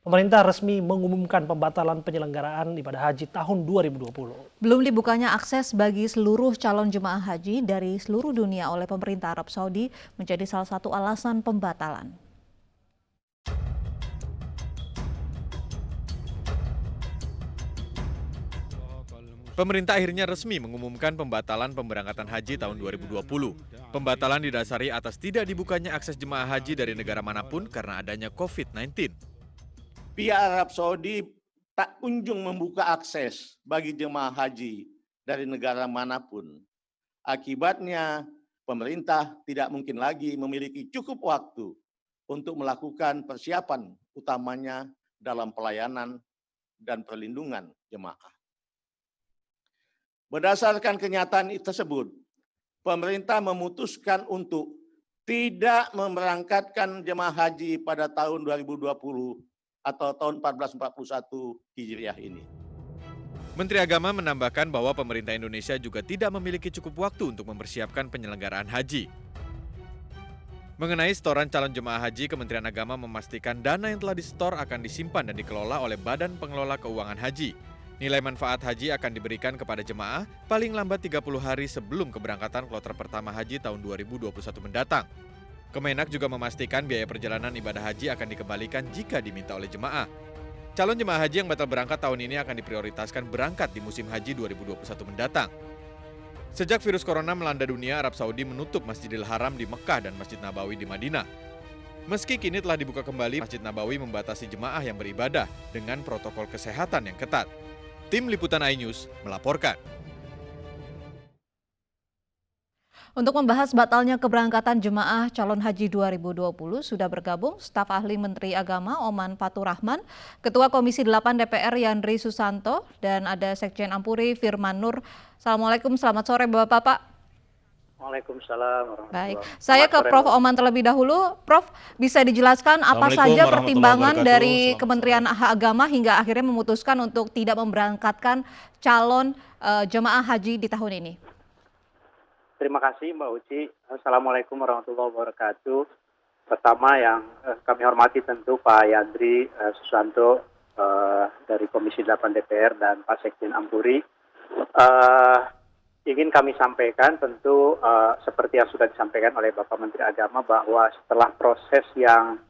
Pemerintah resmi mengumumkan pembatalan penyelenggaraan ibadah haji tahun 2020. Belum dibukanya akses bagi seluruh calon jemaah haji dari seluruh dunia oleh pemerintah Arab Saudi menjadi salah satu alasan pembatalan. Pemerintah akhirnya resmi mengumumkan pembatalan pemberangkatan haji tahun 2020. Pembatalan didasari atas tidak dibukanya akses jemaah haji dari negara manapun karena adanya COVID-19. Pihak Arab Saudi tak kunjung membuka akses bagi jemaah haji dari negara manapun. Akibatnya, pemerintah tidak mungkin lagi memiliki cukup waktu untuk melakukan persiapan utamanya dalam pelayanan dan perlindungan jemaah. Berdasarkan kenyataan tersebut, pemerintah memutuskan untuk tidak memberangkatkan jemaah haji pada tahun 2020 atau tahun 1441 Hijriah ini. Menteri Agama menambahkan bahwa pemerintah Indonesia juga tidak memiliki cukup waktu untuk mempersiapkan penyelenggaraan haji. Mengenai setoran calon jemaah haji, Kementerian Agama memastikan dana yang telah disetor akan disimpan dan dikelola oleh Badan Pengelola Keuangan Haji. Nilai manfaat haji akan diberikan kepada jemaah paling lambat 30 hari sebelum keberangkatan kloter pertama haji tahun 2021 mendatang. Kemenak juga memastikan biaya perjalanan ibadah haji akan dikembalikan jika diminta oleh jemaah. Calon jemaah haji yang batal berangkat tahun ini akan diprioritaskan berangkat di musim haji 2021 mendatang. Sejak virus corona melanda dunia, Arab Saudi menutup Masjidil Haram di Mekah dan Masjid Nabawi di Madinah. Meski kini telah dibuka kembali, Masjid Nabawi membatasi jemaah yang beribadah dengan protokol kesehatan yang ketat. Tim Liputan iNews melaporkan. Untuk membahas batalnya keberangkatan jemaah calon haji 2020 sudah bergabung staf ahli Menteri Agama Oman Fatur Rahman, Ketua Komisi 8 DPR Yandri Susanto, dan ada Sekjen Ampuri Firman Nur. Assalamualaikum, selamat sore Bapak-Bapak. Waalaikumsalam. Baik, saya ke Prof. Oman terlebih dahulu. Prof, bisa dijelaskan apa saja pertimbangan dari Kementerian Agama hingga akhirnya memutuskan untuk tidak memberangkatkan calon jemaah haji di tahun ini? Terima kasih Mbak Uci. Assalamualaikum warahmatullahi wabarakatuh. Pertama yang kami hormati tentu Pak Yandri Susanto dari Komisi 8 DPR dan Pak Sekjen Ampuri. Ingin kami sampaikan tentu seperti yang sudah disampaikan oleh Bapak Menteri Agama bahwa setelah proses yang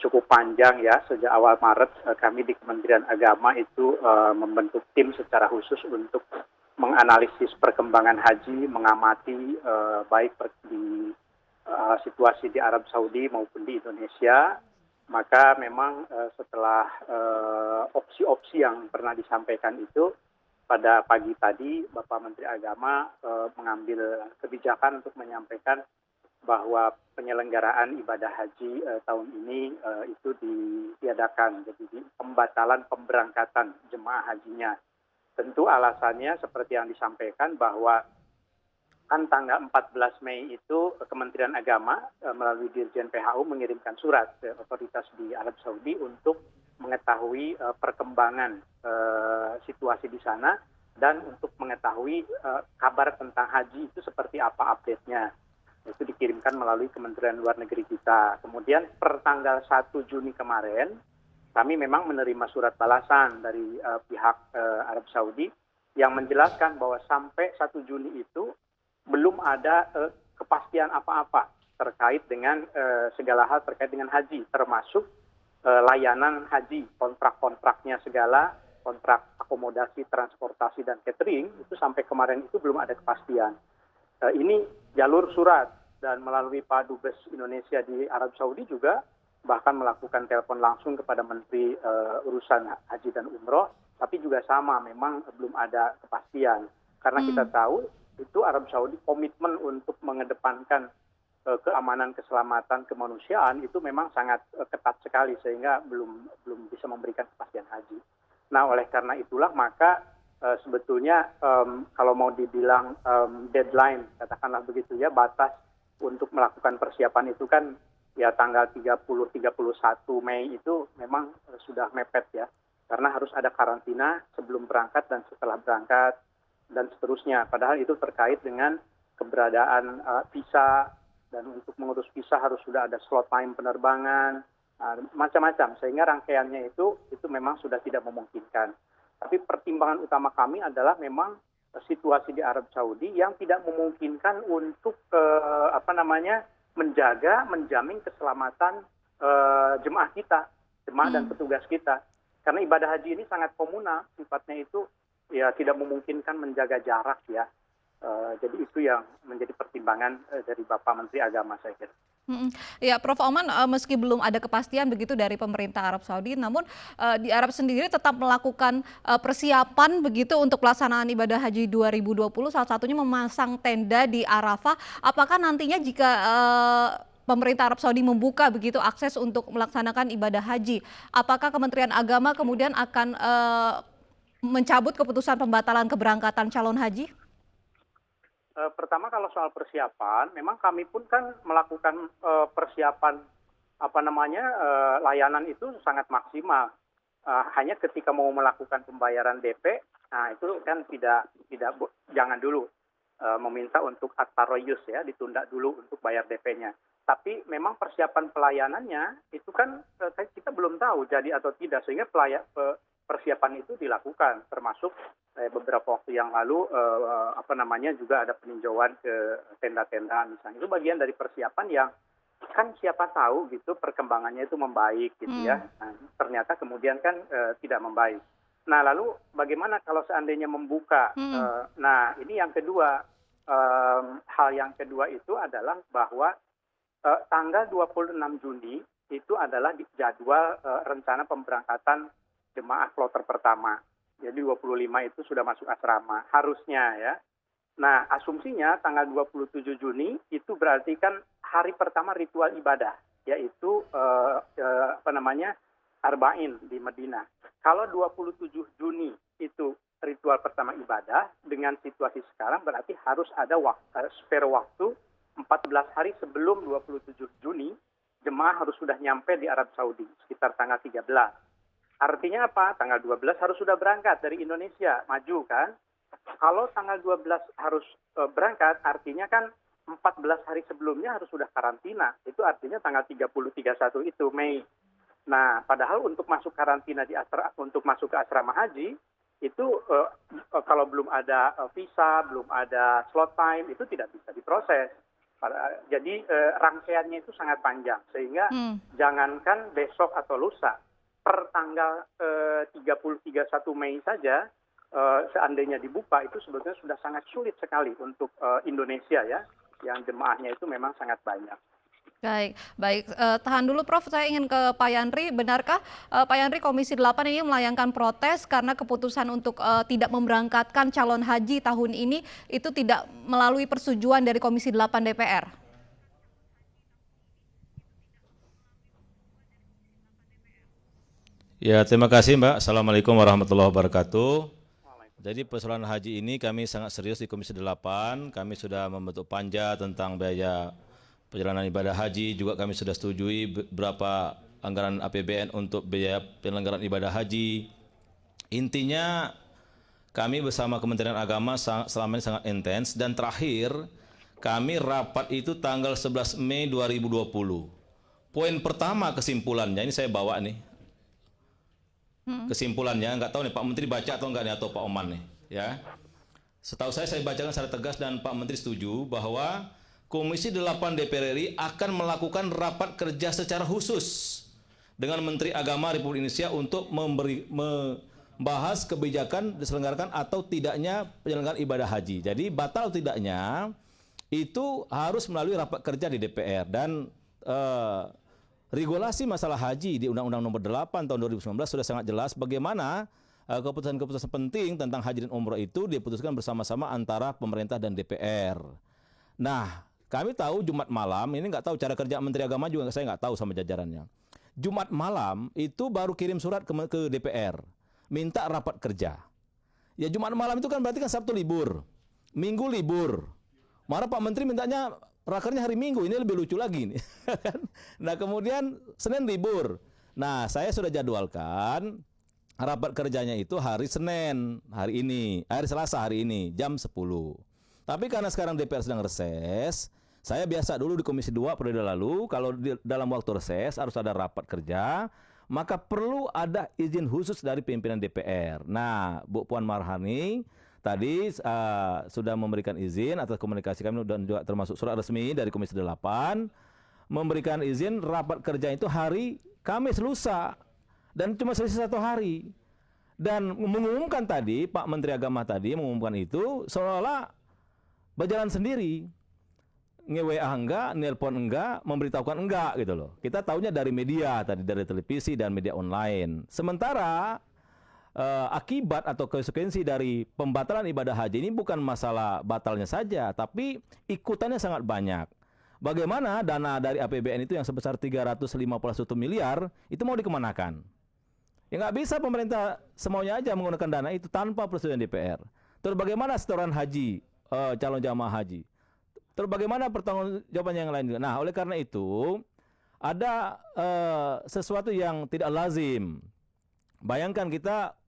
cukup panjang ya sejak awal Maret kami di Kementerian Agama itu membentuk tim secara khusus untuk menganalisis perkembangan haji, mengamati baik di situasi di Arab Saudi maupun di Indonesia. Maka memang setelah opsi-opsi yang pernah disampaikan itu, pada pagi tadi Bapak Menteri Agama mengambil kebijakan untuk menyampaikan bahwa penyelenggaraan ibadah haji tahun ini itu ditiadakan, jadi pembatalan pemberangkatan jemaah hajinya. Tentu alasannya seperti yang disampaikan bahwa kan tanggal 14 Mei itu Kementerian Agama melalui Dirjen PHU mengirimkan surat ke otoritas di Arab Saudi untuk mengetahui perkembangan situasi di sana dan untuk mengetahui kabar tentang haji itu seperti apa update-nya. Itu dikirimkan melalui Kementerian Luar Negeri kita. Kemudian per tanggal 1 Juni kemarin, kami memang menerima surat balasan dari pihak Arab Saudi yang menjelaskan bahwa sampai 1 Juni itu belum ada kepastian apa-apa terkait dengan segala hal terkait dengan haji, termasuk layanan haji, kontrak-kontraknya segala, kontrak akomodasi, transportasi, dan catering, itu sampai kemarin itu belum ada kepastian. Ini jalur surat, dan melalui Pak Dubes Indonesia di Arab Saudi juga bahkan melakukan telepon langsung kepada Menteri Urusan Haji dan Umroh, tapi juga sama, memang belum ada kepastian. Karena kita tahu, itu Arab Saudi komitmen untuk mengedepankan keamanan, keselamatan, kemanusiaan itu memang sangat ketat sekali sehingga belum bisa memberikan kepastian haji. Nah, oleh karena itulah maka sebetulnya kalau mau dibilang deadline, katakanlah begitu ya, batas untuk melakukan persiapan itu kan ya tanggal 30-31 Mei itu memang sudah mepet ya. Karena harus ada karantina sebelum berangkat dan setelah berangkat dan seterusnya. Padahal itu terkait dengan keberadaan visa, dan untuk mengurus visa harus sudah ada slot time penerbangan, macam-macam, sehingga rangkaiannya itu memang sudah tidak memungkinkan. Tapi pertimbangan utama kami adalah memang situasi di Arab Saudi yang tidak memungkinkan untuk menjamin keselamatan jemaah kita, jemaah dan petugas kita. Karena ibadah haji ini sangat komunal, sifatnya itu ya tidak memungkinkan menjaga jarak ya. Jadi itu yang menjadi pertimbangan dari Bapak Menteri Agama, saya kira. Ya, Prof. Oman, meski belum ada kepastian begitu dari pemerintah Arab Saudi, namun di Arab sendiri tetap melakukan persiapan begitu untuk pelaksanaan ibadah haji 2020, salah satunya memasang tenda di Arafah. Apakah nantinya jika pemerintah Arab Saudi membuka begitu akses untuk melaksanakan ibadah haji, apakah Kementerian Agama kemudian akan mencabut keputusan pembatalan keberangkatan calon haji? Pertama kalau soal persiapan, memang kami pun kan melakukan persiapan layanan itu sangat maksimal. Hanya ketika mau melakukan pembayaran DP, nah itu kan jangan dulu meminta untuk at-taroyus ya, ditunda dulu untuk bayar DP-nya. Tapi memang persiapan pelayanannya itu kan kita belum tahu jadi atau tidak, sehingga persiapan itu dilakukan, termasuk beberapa waktu yang lalu juga ada peninjauan ke tenda-tenda misalnya. Itu bagian dari persiapan yang kan siapa tahu gitu perkembangannya itu membaik gitu ya. Nah, ternyata kemudian kan tidak membaik. Nah, lalu bagaimana kalau seandainya membuka? Nah, ini yang kedua, hal yang kedua itu adalah bahwa tanggal 26 Juni itu adalah jadwal rencana pemberangkatan jemaah kloter pertama. Jadi 25 itu sudah masuk asrama, harusnya ya. Nah, asumsinya tanggal 27 Juni itu berarti kan hari pertama ritual ibadah, yaitu Arba'in di Madinah. Kalau 27 Juni itu ritual pertama ibadah, dengan situasi sekarang berarti harus ada spare waktu 14 hari sebelum 27 Juni, jemaah harus sudah nyampe di Arab Saudi, sekitar tanggal 13. Artinya apa? Tanggal 12 harus sudah berangkat dari Indonesia, maju kan? Kalau tanggal 12 harus berangkat, artinya kan 14 hari sebelumnya harus sudah karantina. Itu artinya tanggal 30-31 itu Mei. Nah, padahal untuk masuk karantina untuk masuk ke asrama haji, itu kalau belum ada visa, belum ada slot time, itu tidak bisa diproses. Jadi rangkaiannya itu sangat panjang, sehingga jangankan besok atau lusa, per tanggal 30-31 Mei saja, seandainya dibuka, itu sebetulnya sudah sangat sulit sekali untuk Indonesia ya, yang jemaahnya itu memang sangat banyak. Baik. Tahan dulu Prof, saya ingin ke Pak Yandri. Benarkah Pak Yandri, Komisi 8 ini melayangkan protes karena keputusan untuk tidak memberangkatkan calon haji tahun ini itu tidak melalui persetujuan dari Komisi 8 DPR? Ya, terima kasih Mbak. Assalamualaikum warahmatullahi wabarakatuh. Jadi persoalan haji ini kami sangat serius di Komisi 8. Kami sudah membentuk panja tentang biaya perjalanan ibadah haji. Juga kami sudah setujui berapa anggaran APBN untuk biaya penyelenggaraan ibadah haji. Intinya kami bersama Kementerian Agama selama ini sangat intens. Dan terakhir kami rapat itu tanggal 11 Mei 2020. Poin pertama kesimpulannya, ini saya bawa nih. Kesimpulannya, nggak tahu nih Pak Menteri baca atau enggak nih, atau Pak Oman nih ya. Setahu saya bacakan secara tegas dan Pak Menteri setuju bahwa Komisi 8 DPR RI akan melakukan rapat kerja secara khusus dengan Menteri Agama Republik Indonesia untuk membahas kebijakan diselenggarakan atau tidaknya penyelenggaraan ibadah haji. Jadi batal tidaknya itu harus melalui rapat kerja di DPR, dan regulasi masalah haji di Undang-Undang Nomor 8 tahun 2019 sudah sangat jelas bagaimana keputusan-keputusan penting tentang haji dan umroh itu diputuskan bersama-sama antara pemerintah dan DPR. Nah, kami tahu Jumat malam, ini nggak tahu cara kerja Menteri Agama juga saya nggak tahu sama jajarannya. Jumat malam itu baru kirim surat ke DPR, minta rapat kerja. Ya Jumat malam itu kan berarti kan Sabtu libur, Minggu libur. Marah Pak Menteri mintanya rakernya hari Minggu, ini lebih lucu lagi nih. Nah kemudian Senin libur. Nah saya sudah jadwalkan rapat kerjanya itu hari Senin, hari Selasa hari ini jam 10. Tapi karena sekarang DPR sedang reses, Saya biasa dulu di Komisi 2 periode lalu, kalau dalam waktu reses harus ada rapat kerja, maka perlu ada izin khusus dari pimpinan DPR. Nah, Bu Puan Maharani tadi sudah memberikan izin atas komunikasi kami dan juga termasuk surat resmi dari Komisi 8, memberikan izin rapat kerja itu hari Kamis lusa, dan cuma selisih 1 hari. Dan mengumumkan tadi, Pak Menteri Agama tadi mengumumkan itu seolah-olah berjalan sendiri. Nge-WA enggak, nelpon enggak, memberitahukan enggak gitu loh. Kita taunya dari media tadi, dari televisi dan media online. Sementara akibat atau konsekuensi dari pembatalan ibadah haji ini bukan masalah batalnya saja, tapi ikutannya sangat banyak. Bagaimana dana dari APBN itu yang sebesar 351 miliar itu mau dikemanakan? Ya nggak bisa pemerintah semaunya aja menggunakan dana itu tanpa persetujuan DPR. Terus bagaimana setoran haji, calon jamaah haji? Terus bagaimana pertanggungjawaban yang lain? Nah, oleh karena itu ada sesuatu yang tidak lazim. Bayangkan kita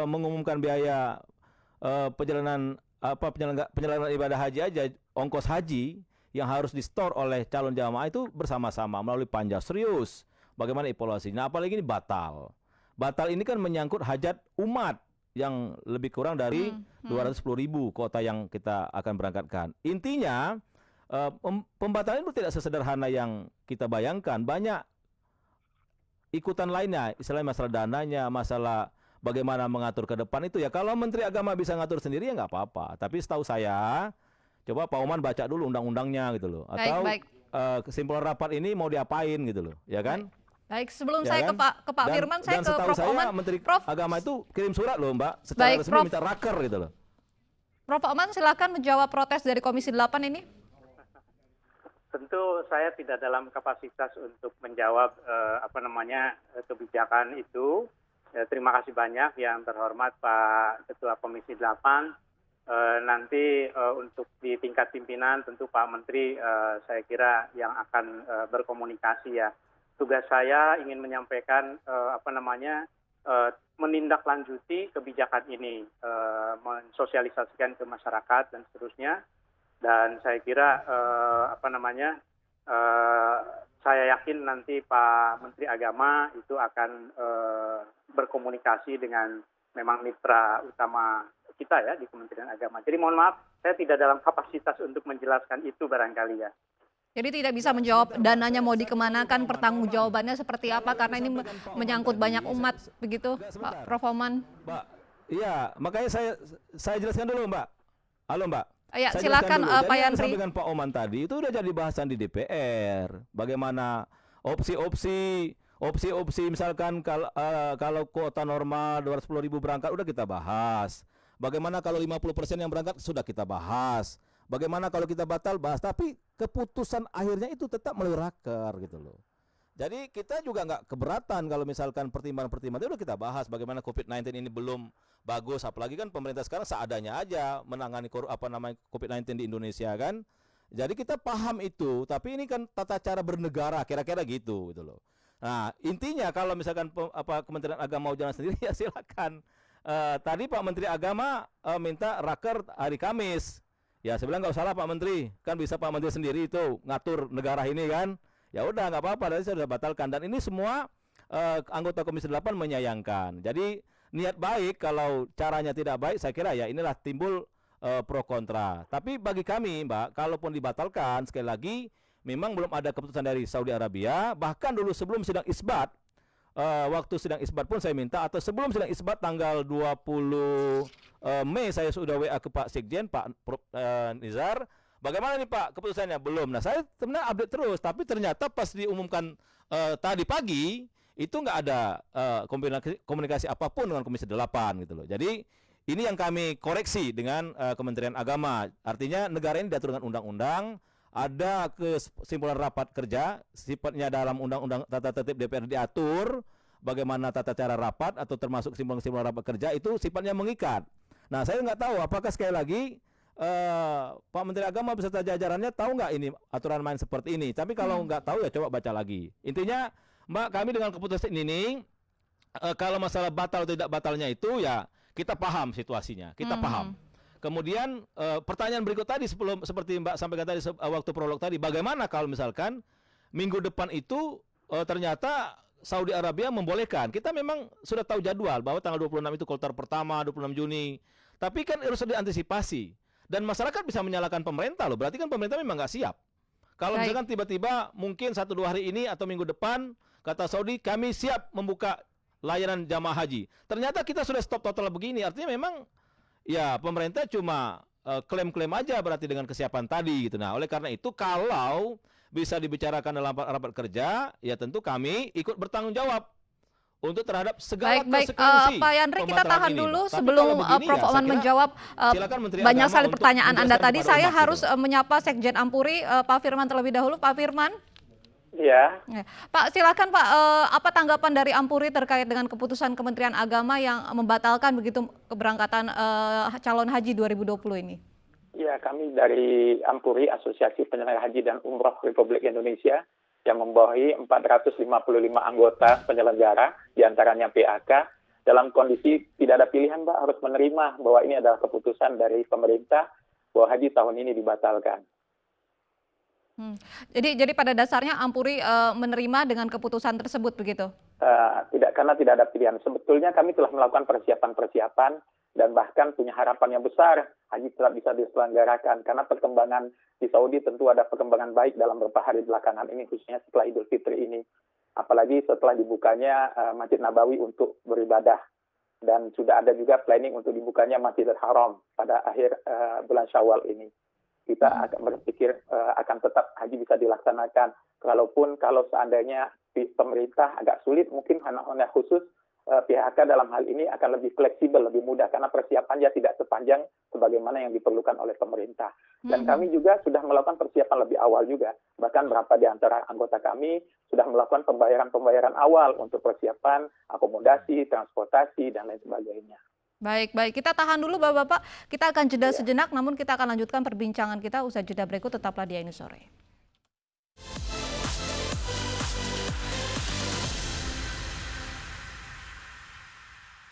mengumumkan biaya perjalanan ibadah haji aja, ongkos haji yang harus di-store oleh calon jamaah itu bersama-sama melalui panja serius. Bagaimana evaluasi? Nah, apalagi ini batal. Batal ini kan menyangkut hajat umat yang lebih kurang dari 210.000 kota yang kita akan berangkatkan. Intinya pembatalan itu tidak sesederhana yang kita bayangkan. Banyak ikutan lainnya, istilahnya masalah dananya, masalah bagaimana mengatur ke depan itu ya. Kalau Menteri Agama bisa ngatur sendiri ya nggak apa-apa. Tapi setahu saya, coba Pak Oman baca dulu undang-undangnya gitu loh. Atau kesimpulan rapat ini mau diapain gitu loh, ya kan? Baik, sebelum Ya saya kan? ke Pak Firman, saya ke setahu Prof. saya, Oman. Menteri Prof, Agama itu kirim surat loh Mbak, secara Baik, resmi Prof. minta raker gitu loh. Prof. Oman silakan menjawab protes dari Komisi 8 ini. Tentu saya tidak dalam kapasitas untuk menjawab kebijakan itu. Terima kasih banyak yang terhormat Pak Ketua Komisi 8. Nanti untuk di tingkat pimpinan tentu Pak Menteri saya kira yang akan berkomunikasi ya. Tugas saya ingin menyampaikan menindaklanjuti kebijakan ini, mensosialisasikan ke masyarakat dan seterusnya. Dan saya kira saya yakin nanti Pak Menteri Agama itu akan berkomunikasi dengan memang mitra utama kita ya di Kementerian Agama. Jadi mohon maaf, saya tidak dalam kapasitas untuk menjelaskan itu barangkali ya. Jadi tidak bisa menjawab dananya mau dikemanakan, pertanggungjawabannya seperti apa, karena ini menyangkut banyak umat, begitu Pak Prof. Oman? Mbak, iya, makanya saya jelaskan dulu Mbak. Halo Mbak. Ya, Saya silakan jelaskan dulu. Pak Jadi yang Yandri. disampaikan Pak Oman tadi itu udah jadi bahasan di DPR. Bagaimana opsi-opsi misalkan kalau kuota normal 210.000 berangkat udah kita bahas. Bagaimana kalau 50% yang berangkat sudah kita bahas. Bagaimana kalau kita batal bahas, tapi keputusan akhirnya itu tetap melalui raker gitu loh. Jadi kita juga nggak keberatan kalau misalkan pertimbangan-pertimbangan itu udah kita bahas. Bagaimana COVID-19 ini belum bagus, apalagi kan pemerintah sekarang seadanya aja menangani COVID-19 di Indonesia kan. Jadi kita paham itu, tapi ini kan tata cara bernegara kira-kira gitu loh. Nah intinya kalau misalkan Kementerian Agama mau jalan sendiri ya silakan. Tadi Pak Menteri Agama minta raker hari Kamis. Ya saya bilang nggak usah lah Pak Menteri, kan bisa Pak Menteri sendiri itu ngatur negara ini kan. Ya udah nggak apa-apa, tadi saya sudah batalkan. Dan ini semua anggota Komisi 8 menyayangkan. Jadi niat baik, kalau caranya tidak baik saya kira ya inilah timbul pro kontra. Tapi bagi kami Mbak, kalaupun dibatalkan sekali lagi memang belum ada keputusan dari Saudi Arabia. Bahkan dulu sebelum sidang isbat, waktu sidang isbat pun saya minta, atau sebelum sidang isbat tanggal 20 Mei saya sudah WA ke Pak Sekjen, Pak Nizar, bagaimana nih Pak keputusannya? Belum. Nah saya sebenarnya update terus, tapi ternyata pas diumumkan tadi pagi itu nggak ada komunikasi apapun dengan Komisi 8 gitu loh. Jadi ini yang kami koreksi dengan Kementerian Agama. Artinya negara ini diatur dengan undang-undang, ada kesimpulan rapat kerja, sifatnya dalam undang-undang tata tertib DPR diatur bagaimana tata cara rapat atau termasuk kesimpulan rapat kerja itu sifatnya mengikat. Nah saya nggak tahu apakah sekali lagi Pak Menteri Agama beserta jajarannya tahu nggak ini aturan main seperti ini. Tapi kalau nggak tahu ya coba baca lagi. Intinya Mbak, kami dengan keputusan ini kalau masalah batal atau tidak batalnya itu ya kita paham situasinya, kita paham. Kemudian pertanyaan berikut tadi sebelum seperti Mbak sampaikan tadi waktu prolog tadi, bagaimana kalau misalkan minggu depan itu ternyata Saudi Arabia membolehkan. Kita memang sudah tahu jadwal bahwa tanggal 26 itu kloter pertama, 26 Juni. Tapi kan harus diantisipasi. Dan masyarakat bisa menyalahkan pemerintah loh. Berarti kan pemerintah memang nggak siap. Kalau misalkan tiba-tiba mungkin 1-2 hari ini atau minggu depan, kata Saudi, kami siap membuka layanan jamaah haji. Ternyata kita sudah stop total begini. Artinya memang ya pemerintah cuma klaim-klaim aja berarti dengan kesiapan tadi gitu. Nah, oleh karena itu kalau bisa dibicarakan dalam rapat kerja, ya tentu kami ikut bertanggung jawab untuk terhadap segala konsekuensi. Pak Yandri, kita tahan ini, dulu Tapi sebelum begini Prof. Ya, Oman menjawab banyak sekali pertanyaan Anda tadi. Saya harus menyapa Sekjen Ampuri, Pak Firman terlebih dahulu. Pak Firman. Ya. Pak, silakan Pak, apa tanggapan dari Ampuri terkait dengan keputusan Kementerian Agama yang membatalkan begitu keberangkatan calon haji 2020 ini? Ya, kami dari Ampuri, Asosiasi Penyelenggara Haji dan Umroh Republik Indonesia, yang membawahi 455 anggota penyelenggara, diantaranya PAK, dalam kondisi tidak ada pilihan, Pak, harus menerima bahwa ini adalah keputusan dari pemerintah bahwa haji tahun ini dibatalkan. Jadi pada dasarnya Ampuri menerima dengan keputusan tersebut begitu? Tidak, karena tidak ada pilihan. Sebetulnya kami telah melakukan persiapan-persiapan dan bahkan punya harapan yang besar haji tetap bisa diselenggarakan karena perkembangan di Saudi tentu ada perkembangan baik dalam beberapa hari belakangan ini, khususnya setelah Idul Fitri ini. Apalagi setelah dibukanya Masjid Nabawi untuk beribadah, dan sudah ada juga planning untuk dibukanya Masjidil Haram pada akhir bulan Syawal ini. Kita akan berpikir akan tetap haji bisa dilaksanakan. Kalau seandainya pemerintah agak sulit, mungkin hanya khusus PHK dalam hal ini akan lebih fleksibel, lebih mudah karena persiapannya tidak sepanjang sebagaimana yang diperlukan oleh pemerintah. Dan kami juga sudah melakukan persiapan lebih awal juga. Bahkan berapa di antara anggota kami sudah melakukan pembayaran awal untuk persiapan akomodasi, transportasi, dan lain sebagainya. Baik, kita tahan dulu Bapak-Bapak. Kita akan jeda sejenak, namun kita akan lanjutkan perbincangan kita usai jeda berikut. Tetaplah di Ainus Sore.